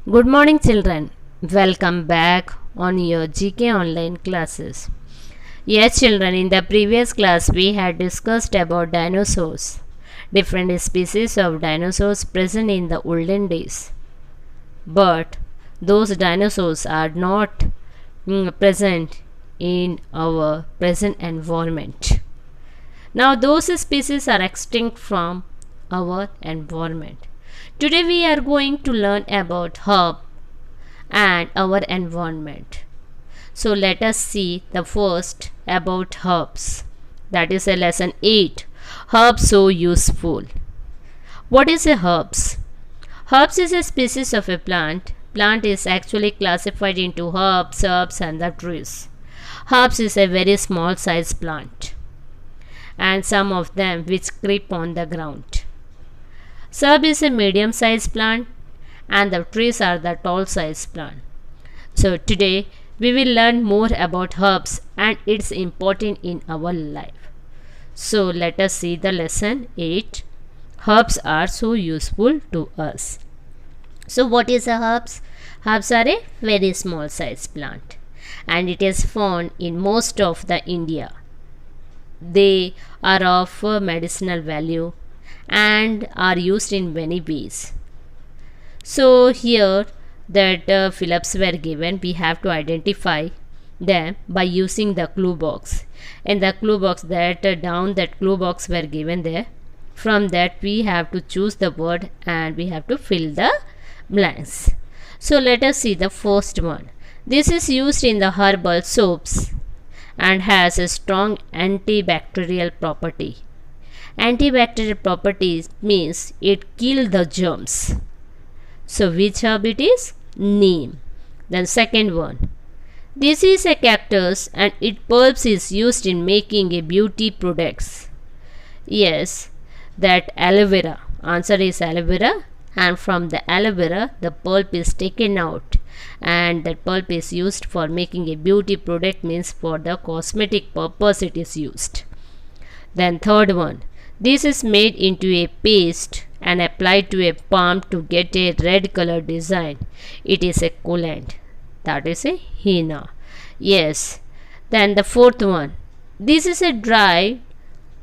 Good morning, children. Welcome back on your GK online classes. Yes, children, in the previous class we had discussed about dinosaurs, different species of dinosaurs present in the olden days. But those dinosaurs are not present in our present environment. Now, those species are extinct from our environment. Today, we are going to learn about herb and our environment. So, let us see the first about herbs. That is a lesson 8. Herbs so useful. What is a herbs? Herbs is a species of a plant. Plant is actually classified into herbs and the trees. Herbs is a very small size plant, and some of them which creep on the ground. Shrub is a medium sized plant, and the trees are the tall sized plant. So today we will learn more about herbs and its importance in our life. So let us see the lesson 8. Herbs are so useful to us. So what is a herbs? Herbs are a very small sized plant, and it is found in most of the India. They are of medicinal value and are used in many ways. So here that Phillips were given, we have to identify them by using the clue box. In the clue box that clue box were given there. From that we have to choose the word and we have to fill the blanks. So let us see the first one. This is used in the herbal soaps and has a strong antibacterial property. Antibacterial properties means it kills the germs. So which herb it is? Neem. Then second one. This is a cactus and its pulp is used in making a beauty products. Yes, that aloe vera. Answer is aloe vera, and from the aloe vera the pulp is taken out, and that pulp is used for making a beauty product, means for the cosmetic purpose it is used. Then third one. This is made into a paste and applied to a palm to get a red color design. It is a coolant. That is a henna. Yes. Then the fourth one. This is a dry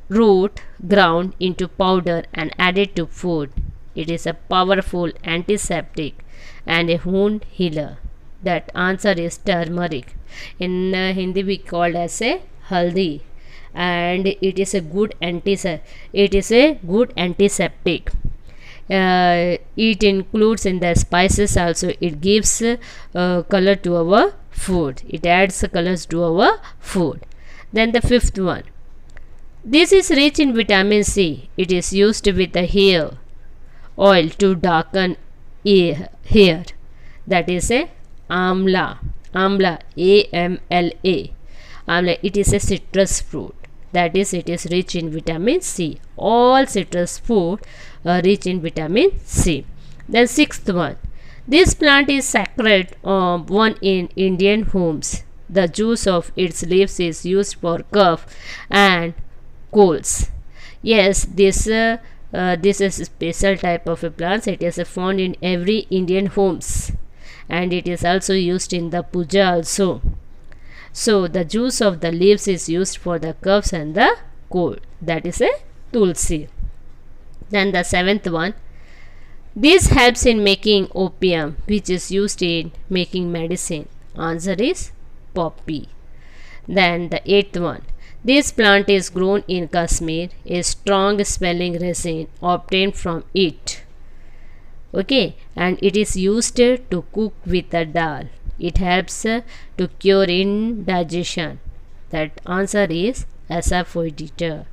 root ground into powder and added to food. It is a powerful antiseptic and a wound healer. That answer is turmeric. In Hindi we called as a haldi, and it is a good antiseptic. It includes in the spices also. It gives color to our food. It adds colors to our food. Then the fifth one. This is rich in vitamin C. It is used with the hair oil to darken hair. That is a amla. Amla, A-M-L-A. Amla. It is a citrus fruit. That is, it is rich in vitamin C. All citrus fruit are rich in vitamin C. Then sixth one. This plant is sacred one in Indian homes. The juice of its leaves is used for cough and colds. Yes, this is a special type of a plant. It is found in every Indian homes, and it is also used in the puja also. So the juice of the leaves is used for the coughs and the cold. That is a tulsi. Then the seventh one. This helps in making opium, which is used in making medicine. Answer is poppy. Then the eighth one. This plant is grown in Kashmir. A strong smelling resin obtained from it. Okay, and it is used to cook with the dal. It helps to cure indigestion. That answer is asafoetida.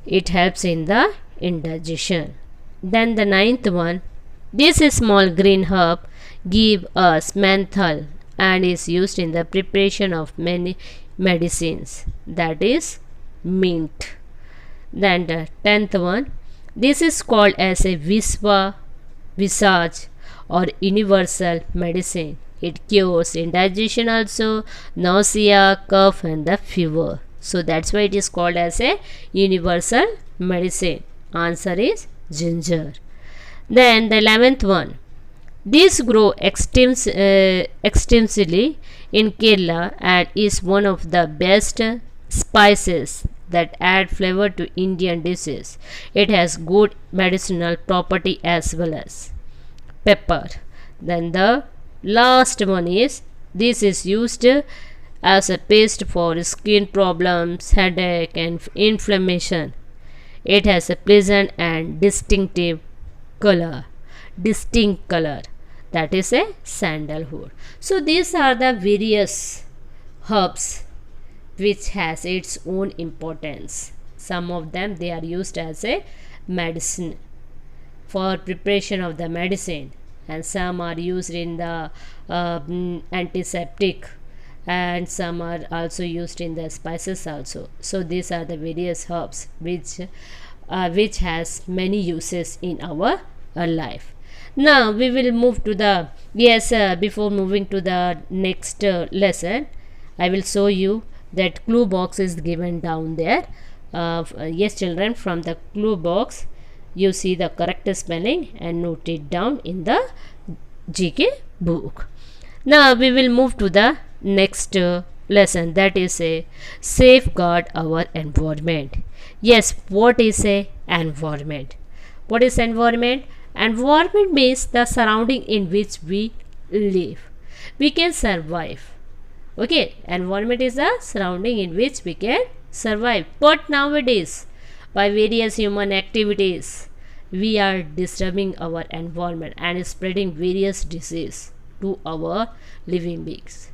It helps in the indigestion. Then the ninth one. This small green herb gives us menthol and is used in the preparation of many medicines. That is mint. Then the 10th one. This is called as a visage or universal medicine. It cures indigestion also, nausea, cough and the fever. So that's why it is called as a universal medicine. Answer is ginger. Then the 11th one. These grow extensively in Kerala and is one of the best spices that add flavor to Indian dishes. It has good medicinal property as well as pepper. Then the last one is this is used as a paste for skin problems, headache and inflammation. It has a pleasant and color distinct color, that is a sandalwood. So these are the various herbs which has its own importance. Some of them they are used as a medicine for preparation of the medicine, and some are used in the antiseptic, and some are also used in the spices also. So these are the various herbs which has many uses in our life. Now we will move to the before moving to the next lesson, I will show you that clue box is given down there. Yes children, from the clue box you see the correct spelling and note it down in the GK book. Now we will move to the next lesson, that is a safeguard our environment. Yes, what is a environment? What is environment? Environment means the surrounding in which we live. We can survive. Okay, environment is the surrounding in which we can survive. But nowadays, by various human activities, we are disturbing our environment and spreading various diseases to our living beings.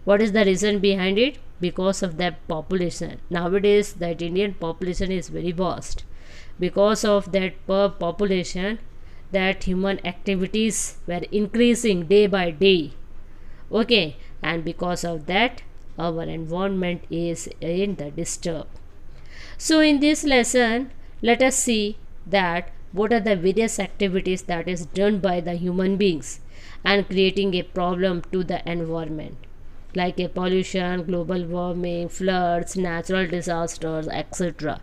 What is the reason behind it? Because of the population. Nowadays, that Indian population is very vast. Because of that population, that human activities were increasing day by day. Okay, and because of that our environment is in the disturb. So in this lesson let us see that what are the various activities that is done by the human beings and creating a problem to the environment, like a pollution, global warming, floods, natural disasters, etc.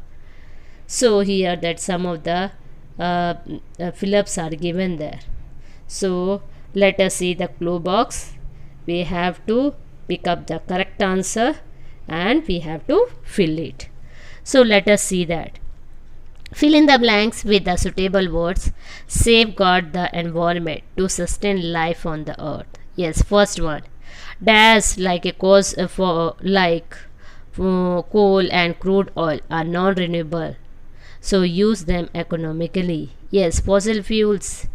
So here that some of the fill-ups are given there. So let us see the clue box. We have to pick up the correct answer and we have to fill it. So let us see that. Fill in the blanks with the suitable words. Safeguard the environment to sustain life on the earth. Yes, first one. Dash like a cause for like coal and crude oil are non-renewable, so use them economically. Yes, fossil fuels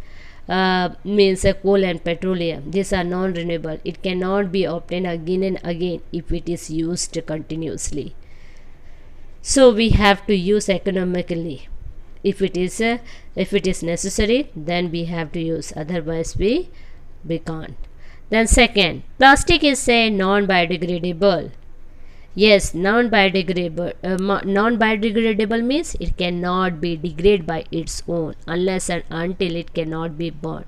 means coal and petroleum. These are non-renewable. It cannot be obtained again and again if it is used continuously. So we have to use economically. If it is necessary, then we have to use. Otherwise, we can't. Then second, plastic is a non-biodegradable. Yes, non-biodegradable means it cannot be degraded by its own unless and until it cannot be burned.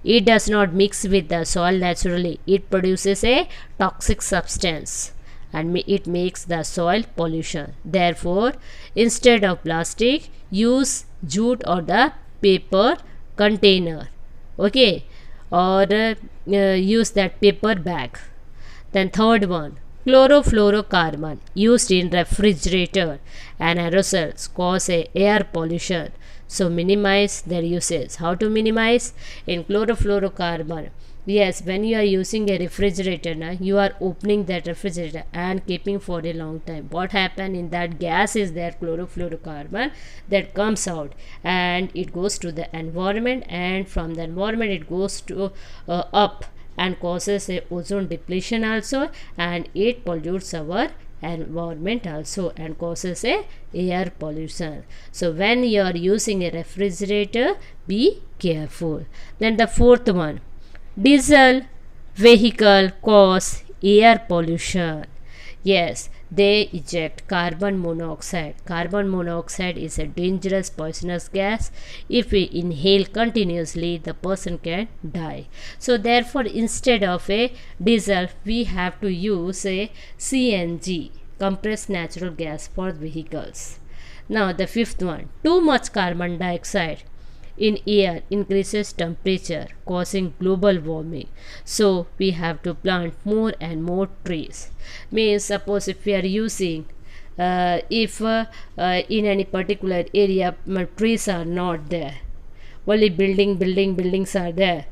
It does not mix with the soil naturally. It produces a toxic substance and it makes the soil pollution. Therefore, instead of plastic, use jute or the paper container. Okay, or use that paper bag. Then third one, chlorofluorocarbon used in refrigerator and aerosols cause air pollution. So minimize their usage. How to minimize? In chlorofluorocarbon, yes, when you are using a refrigerator, you are opening that refrigerator and keeping for a long time. What happen in that gas is there chlorofluorocarbon that comes out and it goes to the environment, and from the environment it goes to up and causes a ozone depletion also, and it pollutes our environment also and causes a air pollution. So when you are using a refrigerator, be careful. Then the fourth one, diesel vehicle cause air pollution. Yes, they eject carbon monoxide. Carbon monoxide is a dangerous poisonous gas. If we inhale continuously, the person can die. So therefore, instead of a diesel, we have to use a CNG, compressed natural gas, for vehicles. Now the fifth one, too much carbon dioxide in air increases temperature, causing global warming. So we have to plant more and more trees. Means suppose if we are using if in any particular area trees are not there, only buildings are there,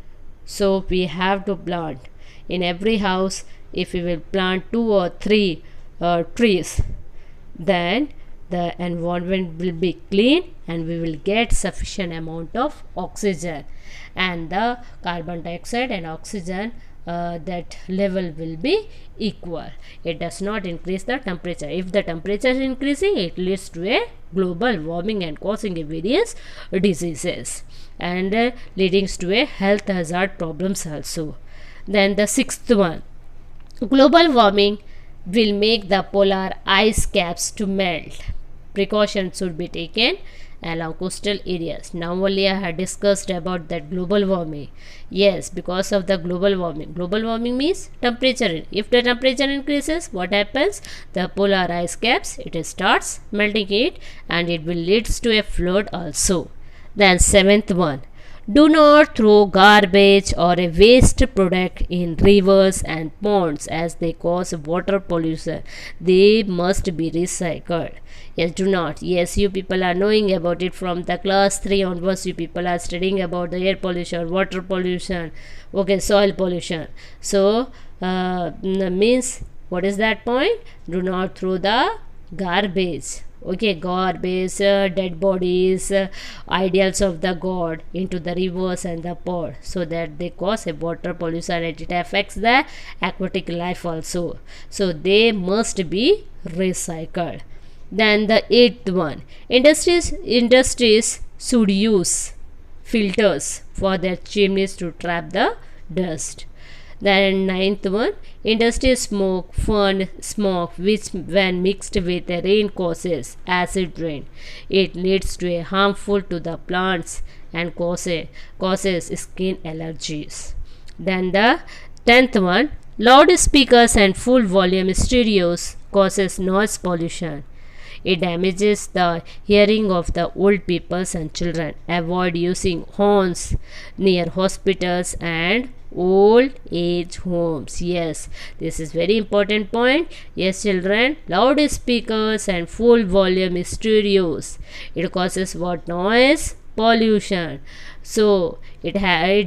so we have to plant in every house. If we will plant 2 or 3 trees, then the environment will be clean and we will get sufficient amount of oxygen, and the carbon dioxide and oxygen that level will be equal. It does not increase the temperature. If the temperature is increasing, it leads to a global warming and causing various diseases, and leading to a health hazard problems also. Then the sixth one, global warming will make the polar ice caps to melt. Precautions should be taken along coastal areas. Now only I had discussed about that global warming. Yes, because of the global warming. Global warming means temperature. If the temperature increases, what happens? The polar ice caps, it starts melting it, and it will lead to a flood also. Then seventh one, do not throw garbage or a waste product in rivers and ponds as they cause water pollution. They must be recycled. Yes, do not. Yes, you people are knowing about it from the class 3 onwards. You people are studying about the air pollution, water pollution, okay, soil pollution. So, means what is that point? Do not throw the garbage. Okay, garbage, dead bodies, ideals of the god into the rivers and the pond, so that they cause a water pollution and it affects the aquatic life also. So they must be recycled. Then the eighth one, industries should use filters for their chimneys to trap the dust. Then ninth one, industrial smoke, furnace smoke, which when mixed with the rain causes acid rain. It leads to a harmful to the plants and causes skin allergies. Then the 10th one, loudspeakers and full volume stereos causes noise pollution. It damages the hearing of the old peoples and children. Avoid using horns near hospitals and old age homes. Yes, this is very important point. Yes, children, loudspeakers and full volume stereos, it causes what? Noise pollution. So it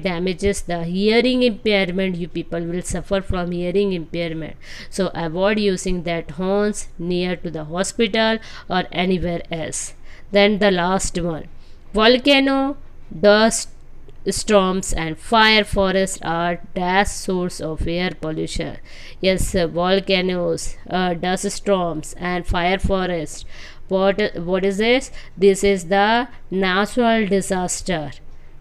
damages the hearing impairment. You people will suffer from hearing impairment. So avoid using that horns near to the hospital or anywhere else. Then the last one, volcano, dust storms and fire forests are dash source of air pollution. Yes, volcanoes, dust storms and fire forests. What is this? This is the natural disaster.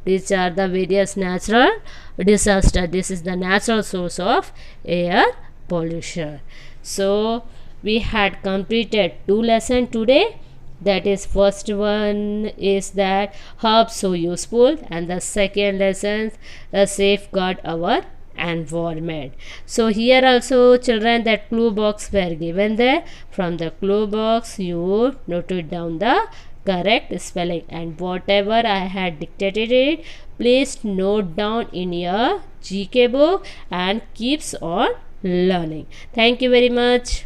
These are the various natural disaster. This is the natural source of air pollution. So we had completed 2 lessons today. That is, first one is that herbs so useful, and the second lesson, safeguard our environment. So here also, children, that clue box were given there. From the clue box you noted down the correct spelling, and whatever I had dictated it, please note down in your GK book and keeps on learning. Thank you very much.